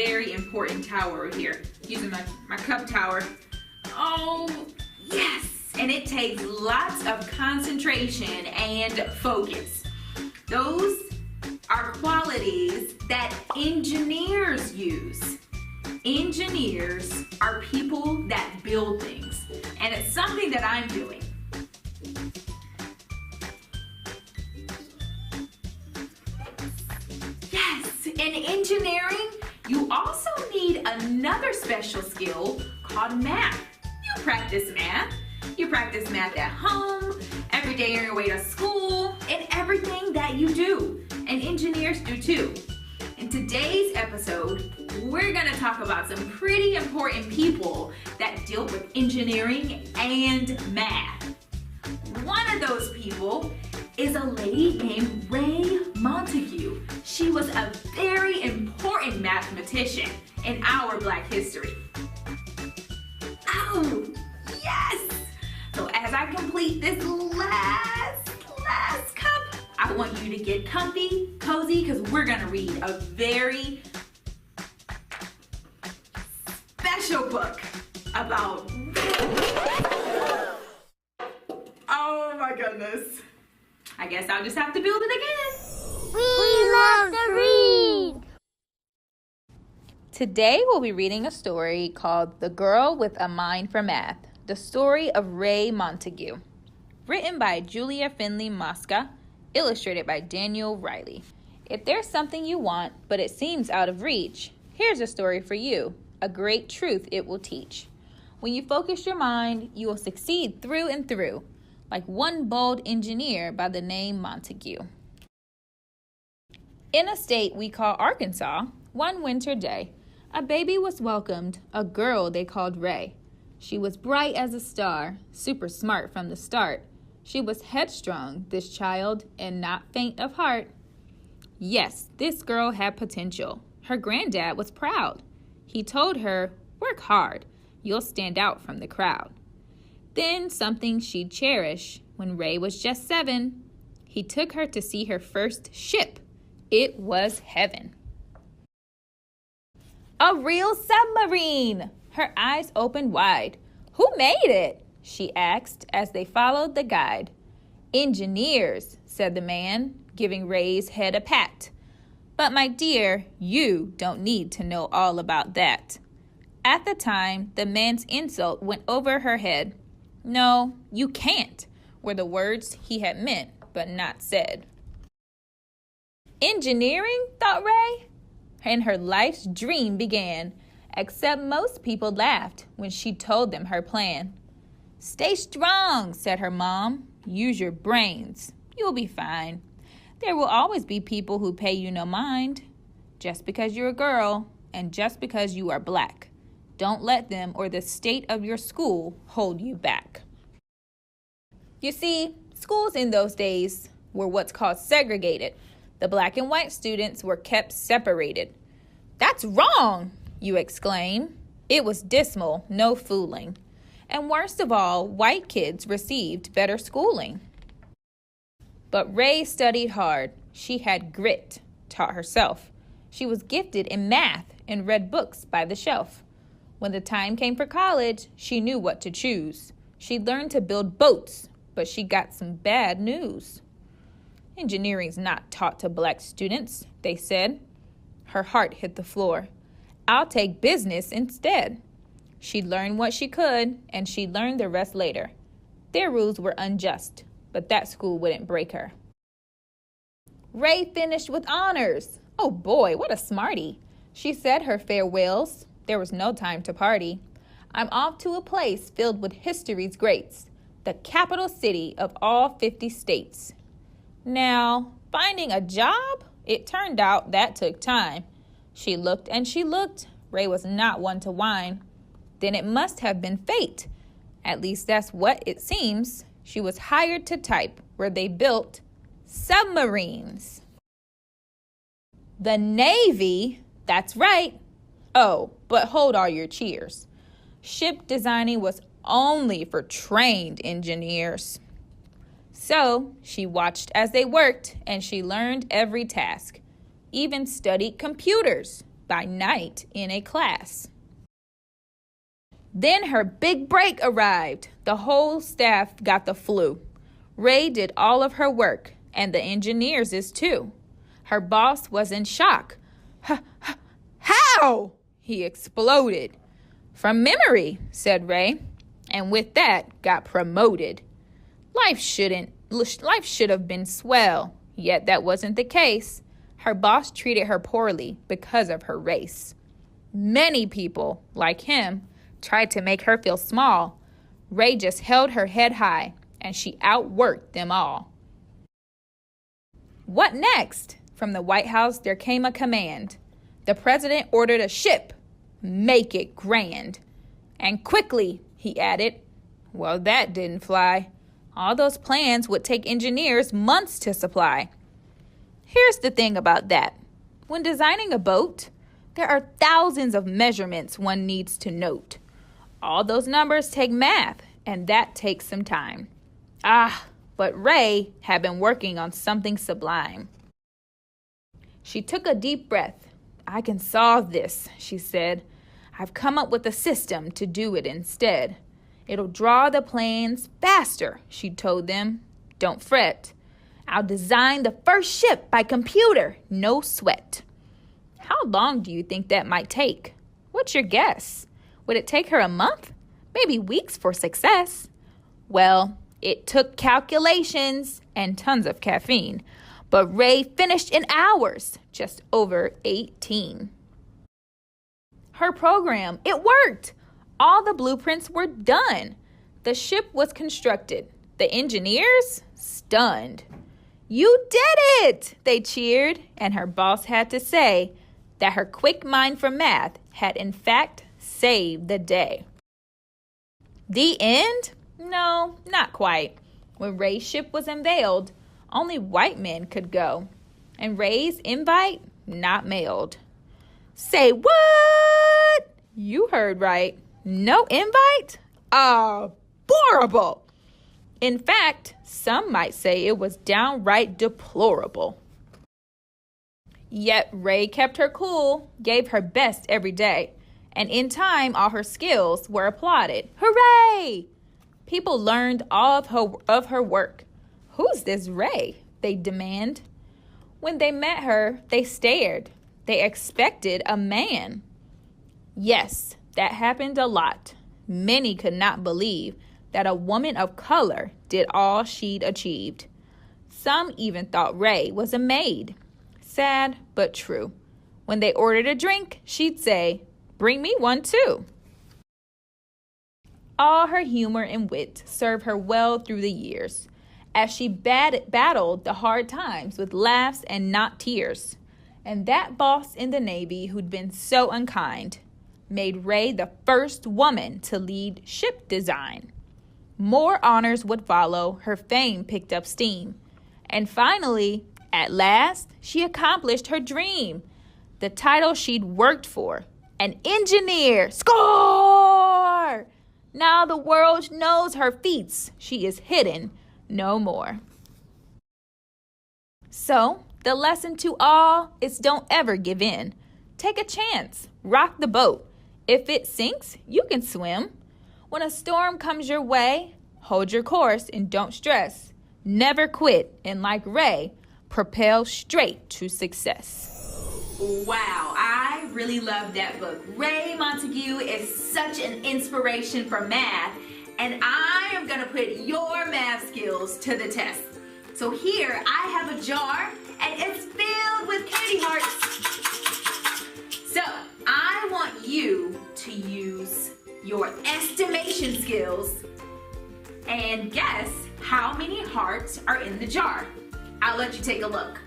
very important tower here. Using my cup tower. Oh, yes! And it takes lots of concentration and focus. Those are qualities that engineers use. Engineers are people that build things, and it's something that I'm doing. Yes, in engineering, you also need another special skill called math. You practice math. You practice math at home, every day on your way to school, and everything that you do. And engineers do too. In today's episode, we're going to talk about some pretty important people that deal with engineering and math. One of those people is a lady named Ray Montague. She was a very important mathematician in our Black history. Oh, yes! So as I complete this last cup, I want you to get comfy, cozy, because we're going to read a very special book about... Oh my goodness. I guess I'll just have to build it again. We love to read! Today we'll be reading a story called The Girl with a Mind for Math, the story of Ray Montague. Written by Julia Finley Mosca, illustrated by Daniel Riley. If there's something you want, but it seems out of reach, here's a story for you, a great truth it will teach. When you focus your mind, you will succeed through and through, like one bold engineer by the name Montague. In a state we call Arkansas, one winter day, a baby was welcomed, a girl they called Ray. She was bright as a star, super smart from the start. She was headstrong, this child, and not faint of heart. Yes, this girl had potential. Her granddad was proud. He told her, "Work hard. You'll stand out from the crowd." Then something she'd cherish. When Ray was just 7, he took her to see her first ship. It was heaven. A real submarine! Her eyes opened wide. "Who made it?" she asked as they followed the guide. "Engineers," said the man, giving Ray's head a pat. "But my dear, you don't need to know all about that." At the time, the man's insult went over her head. "No, you can't," were the words he had meant but not said. Engineering, thought Ray, and her life's dream began, except most people laughed when she told them her plan. "Stay strong," said her mom. "Use your brains. You'll be fine. There will always be people who pay you no mind. Just because you're a girl and just because you are Black. Don't let them or the state of your school hold you back." You see, schools in those days were what's called segregated. The Black and white students were kept separated. "That's wrong!" you exclaim. It was dismal, no fooling. And worst of all, white kids received better schooling. But Ray studied hard. She had grit, taught herself. She was gifted in math and read books by the shelf. When the time came for college, she knew what to choose. She learned to build boats, but she got some bad news. "Engineering's not taught to Black students," they said. Her heart hit the floor. "I'll take business instead." She learned what she could, and she learned the rest later. Their rules were unjust, but that school wouldn't break her. Ray finished with honors. Oh boy, what a smarty. She said her farewells. There was no time to party. "I'm off to a place filled with history's greats, the capital city of all 50 states. Now, finding a job? It turned out that took time. She looked and she looked. Ray was not one to whine. Then it must have been fate. At least that's what it seems. She was hired to type where they built submarines. The Navy? That's right. Oh, but hold all your cheers. Ship designing was only for trained engineers. So she watched as they worked, and she learned every task, even studied computers. by night in a class. Then her big break arrived. The whole staff got the flu. Ray did all of her work, and the engineers is too. Her boss was in shock. How? He exploded. From memory, said Ray, and with that got promoted. Life should have been swell, yet that wasn't the case. Her boss treated her poorly because of her race. Many people, like him, tried to make her feel small. Ray just held her head high, and she outworked them all. What next? From the White House there came a command. The president ordered a ship. Make it grand. And quickly, he added. Well, that didn't fly. All those plans would take engineers months to supply. Here's the thing about that. When designing a boat, there are thousands of measurements one needs to note. All those numbers take math, and that takes some time. But Ray had been working on something sublime. She took a deep breath. I can solve this, she said. I've come up with a system to do it instead. It'll draw the plans faster, she told them. Don't fret. I'll design the first ship by computer, no sweat. How long do you think that might take? What's your guess? Would it take her a month? Maybe weeks for success? Well, it took calculations and tons of caffeine, but Ray finished in hours, just over 18. Her program, it worked. All the blueprints were done. The ship was constructed. The engineers, stunned. You did it, they cheered, and her boss had to say that her quick mind for math had in fact saved the day. The end? No, not quite. When Ray's ship was unveiled, only white men could go, and Ray's invite not mailed. Say what? You heard right. No invite? Horrible. In fact, some might say it was downright deplorable. Yet Ray kept her cool, gave her best every day, and in time all her skills were applauded. Hooray! People learned all of her work. Who's this Ray? They demand. When they met her, they stared. They expected a man. Yes, that happened a lot. Many could not believe that a woman of color did all she'd achieved. Some even thought Ray was a maid. Sad, but true. When they ordered a drink, she'd say, "Bring me one too." All her humor and wit served her well through the years, as she battled the hard times with laughs and not tears. And that boss in the Navy who'd been so unkind made Ray the first woman to lead ship design. More honors would follow. Her fame picked up steam. And finally, at last, she accomplished her dream, the title she'd worked for, an engineer. Score! Now the world knows her feats. She is hidden no more. So, the lesson to all is don't ever give in. Take a chance. Rock the boat. If it sinks, you can swim. When a storm comes your way, hold your course and don't stress. Never quit, and like Ray, propel straight to success. Wow, I really love that book. Ray Montague is such an inspiration for math, and I am going to put your math skills to the test. So here I have a jar, and it's filled with candy hearts. So I want you to use your estimation skills and guess how many hearts are in the jar. I'll let you take a look.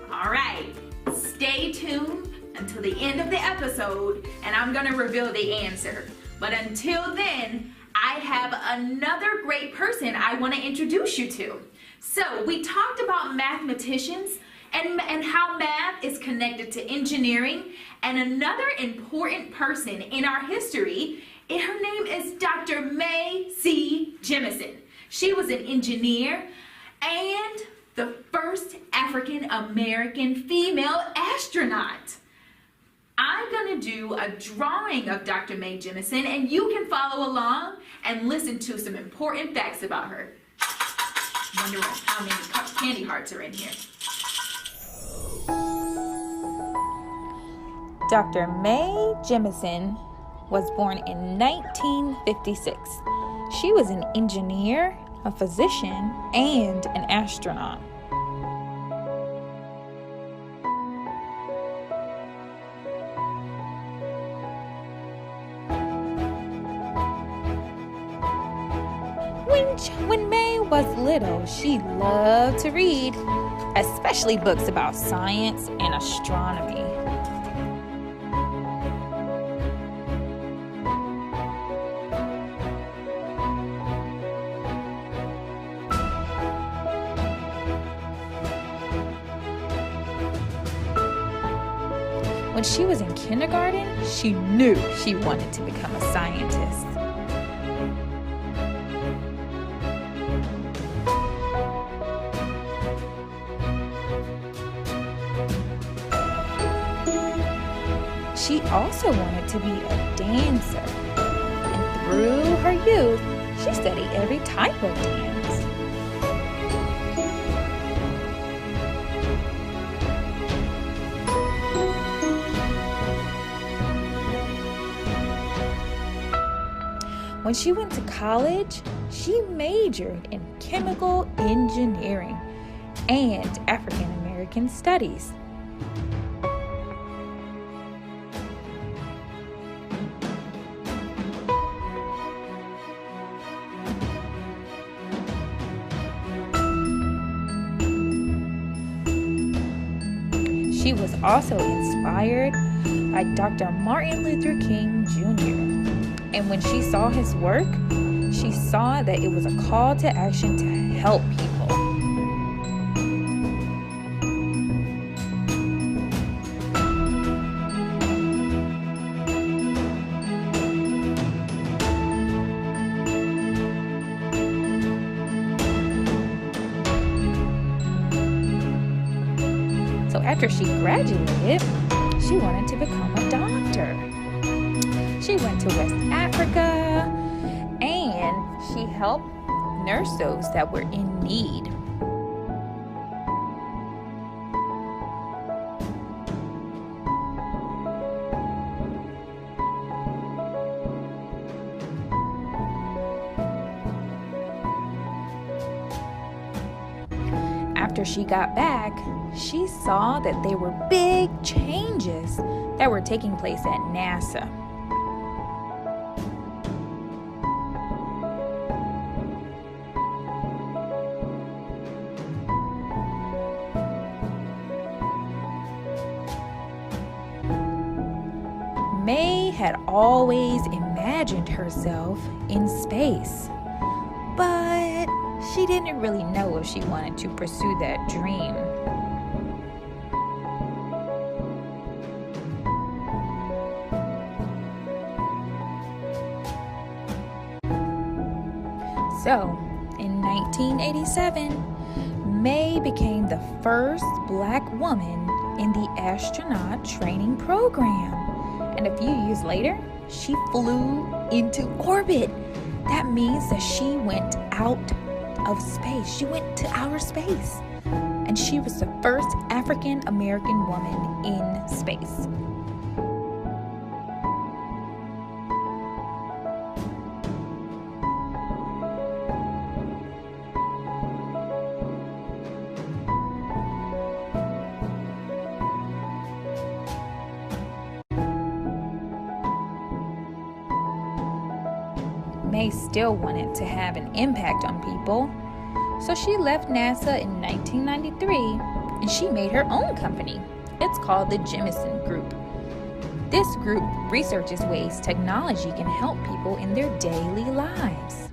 All right, stay tuned until the end of the episode and I'm gonna reveal the answer. But until then, I have another great person I wanna introduce you to. So we talked about mathematicians and how math is connected to engineering, and another important person in our history Her name is Dr. Mae C. Jemison. She was an engineer and the first African American female astronaut. I'm going to do a drawing of Dr. Mae Jemison, and you can follow along and listen to some important facts about her. Wondering how many candy hearts are in here. Dr. Mae Jemison was born in 1956. She was an engineer, a physician, and an astronaut. When Mae was little, she loved to read, especially books about science and astronomy. When she was in kindergarten, she knew she wanted to become a scientist. She also wanted to be a dancer, and through her youth, she studied every type of dance. When she went to college, she majored in chemical engineering and African American studies. She was also inspired by Dr. Martin Luther King Jr. And when she saw his work, she saw that it was a call to action to help people. So after she graduated, she wanted to become a doctor. She went to West Africa and she helped nurse those that were in need. After she got back, she saw that there were big changes that were taking place at NASA. Mae had always imagined herself in space, but she didn't really know if she wanted to pursue that dream. So, in 1987, Mae became the first Black woman in the astronaut training program. And a few years later, she flew into orbit. That means that she went out of space. She went to outer space. And she was the first African American woman in space. Mae still wanted to have an impact on people, so she left NASA in 1993 and she made her own company. It's called the Jemison Group. This group researches ways technology can help people in their daily lives.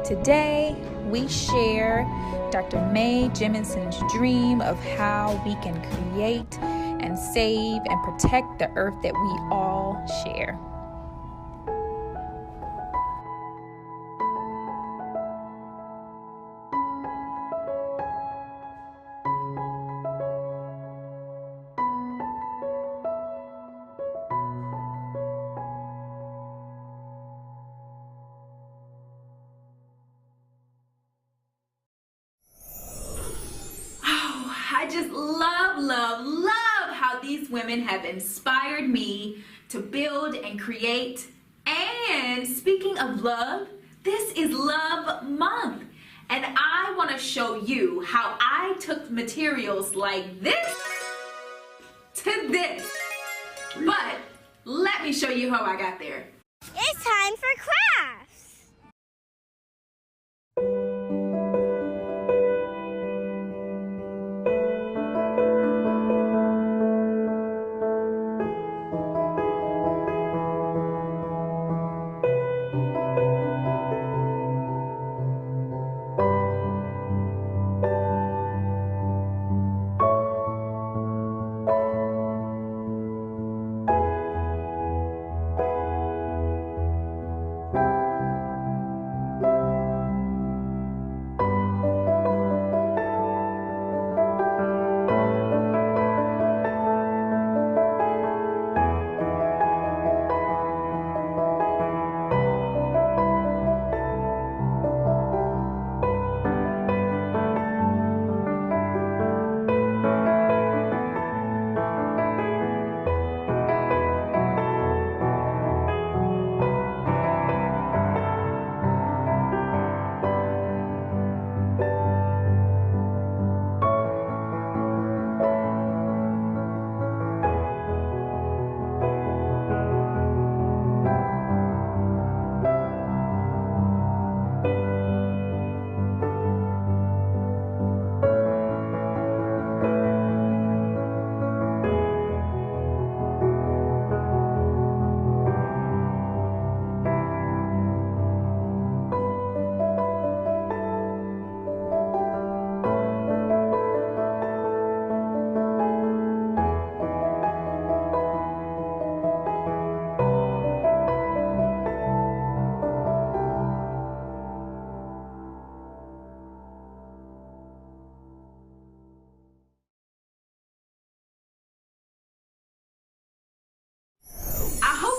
Today, we share Dr. Mae Jemison's dream of how we can create and save and protect the earth that we all share. I just love how these women have inspired me to build and create. And speaking of love, this is Love Month. And I want to show you how I took materials like this to this. But let me show you how I got there. It's time for crafts.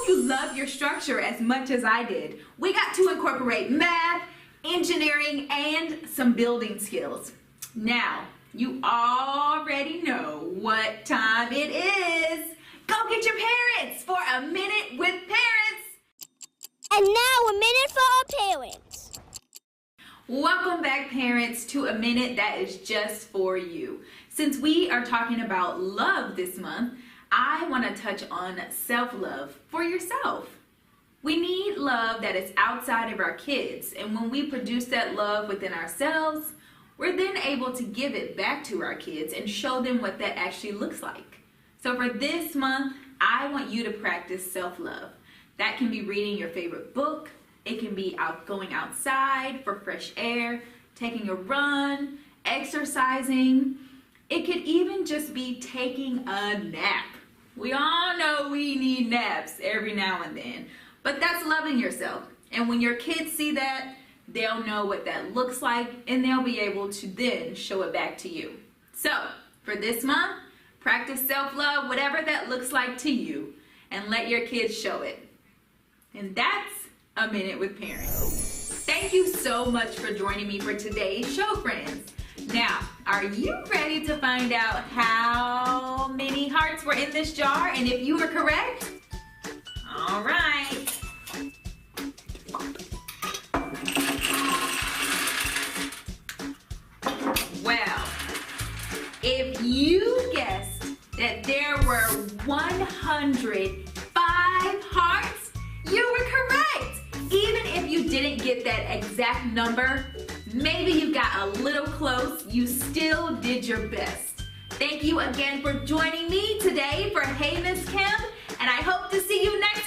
Love your structure as much as I did. We got to incorporate math, engineering, and some building skills. Now, you already know what time it is. Go get your parents for a minute with parents. And now a minute for our parents. Welcome back, parents, to a minute that is just for you. Since we are talking about love this month, I want to touch on self-love for yourself. We need love that is outside of our kids, and when we produce that love within ourselves, we're then able to give it back to our kids and show them what that actually looks like. So for this month, I want you to practice self-love. That can be reading your favorite book. It can be going outside for fresh air, taking a run, exercising. It could even just be taking a nap. We all know we need naps every now and then, but that's loving yourself. And when your kids see that, they'll know what that looks like, and they'll be able to then show it back to you. So for this month, practice self-love, whatever that looks like to you, and let your kids show it. And that's a minute with parents. Thank you so much for joining me for today's show, friends. Now, are you ready to find out how many hearts were in this jar and if you were correct? All right. Well, if you guessed that there were 105 hearts, you were correct. Even if you didn't get that exact number, maybe you got a little close, you still did your best. Thank you again for joining me today for Hey Miss Kim, and I hope to see you next